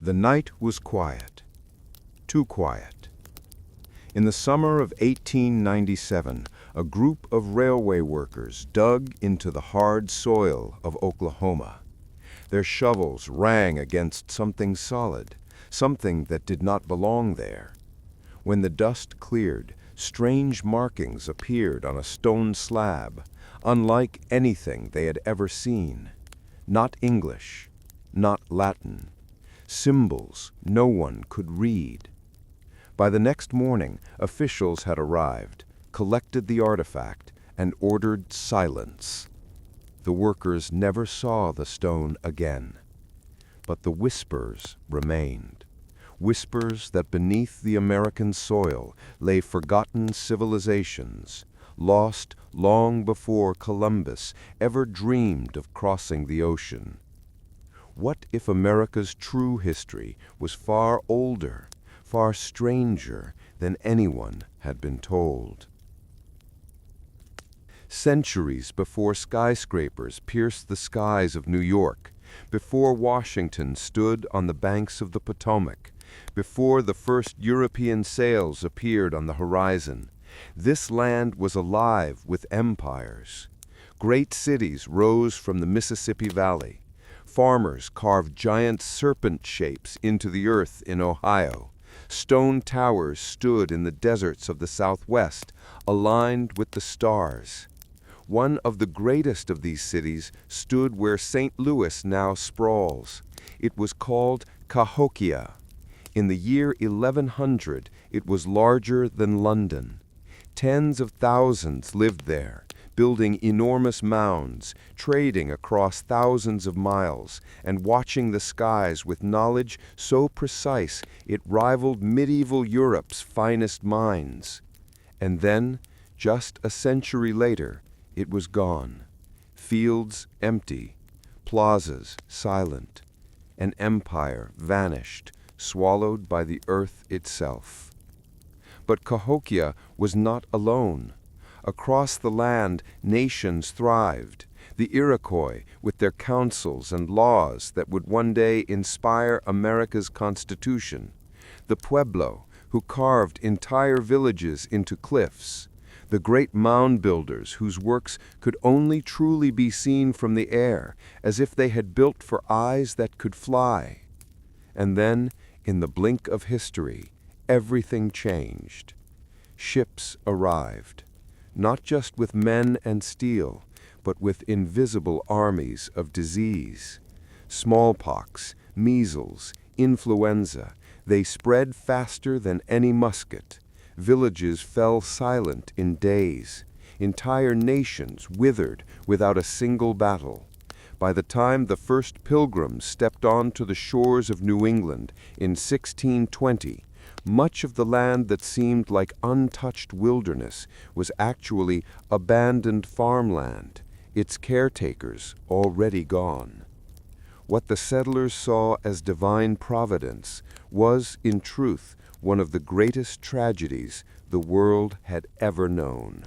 The night was quiet, too quiet. In the summer of 1897, a group of railway workers dug into the hard soil of Oklahoma. Their shovels rang against something solid, something that did not belong there. When the dust cleared, strange markings appeared on a stone slab, unlike anything they had ever seen. Not English, not Latin. Symbols no one could read. By the next morning, officials had arrived, collected the artifact, and ordered silence. The workers never saw the stone again. But the whispers remained. Whispers that beneath the American soil lay forgotten civilizations, lost long before Columbus ever dreamed of crossing the ocean. What if America's true history was far older, far stranger than anyone had been told? Centuries before skyscrapers pierced the skies of New York, before Washington stood on the banks of the Potomac, before the first European sails appeared on the horizon, this land was alive with empires. Great cities rose from the Mississippi Valley. Farmers carved giant serpent shapes into the earth in Ohio. Stone towers stood in the deserts of the Southwest, aligned with the stars. One of the greatest of these cities stood where St. Louis now sprawls. It was called Cahokia. In the year 1100, it was larger than London. Tens of thousands lived there, building enormous mounds, trading across thousands of miles, and watching the skies with knowledge so precise it rivaled medieval Europe's finest minds. And then, just a century later, it was gone. Fields empty, plazas silent. An empire vanished, swallowed by the earth itself. But Cahokia was not alone. Across the land, nations thrived. The Iroquois, with their councils and laws that would one day inspire America's Constitution. The Pueblo, who carved entire villages into cliffs. The great mound builders whose works could only truly be seen from the air, as if they had built for eyes that could fly. And then, in the blink of history, everything changed. Ships arrived. Not just with men and steel, but with invisible armies of disease. Smallpox, measles, influenza, they spread faster than any musket. Villages fell silent in days. Entire nations withered without a single battle. By the time the first pilgrims stepped onto the shores of New England in 1620, much of the land that seemed like untouched wilderness was actually abandoned farmland, its caretakers already gone. What the settlers saw as divine providence was, in truth, one of the greatest tragedies the world had ever known.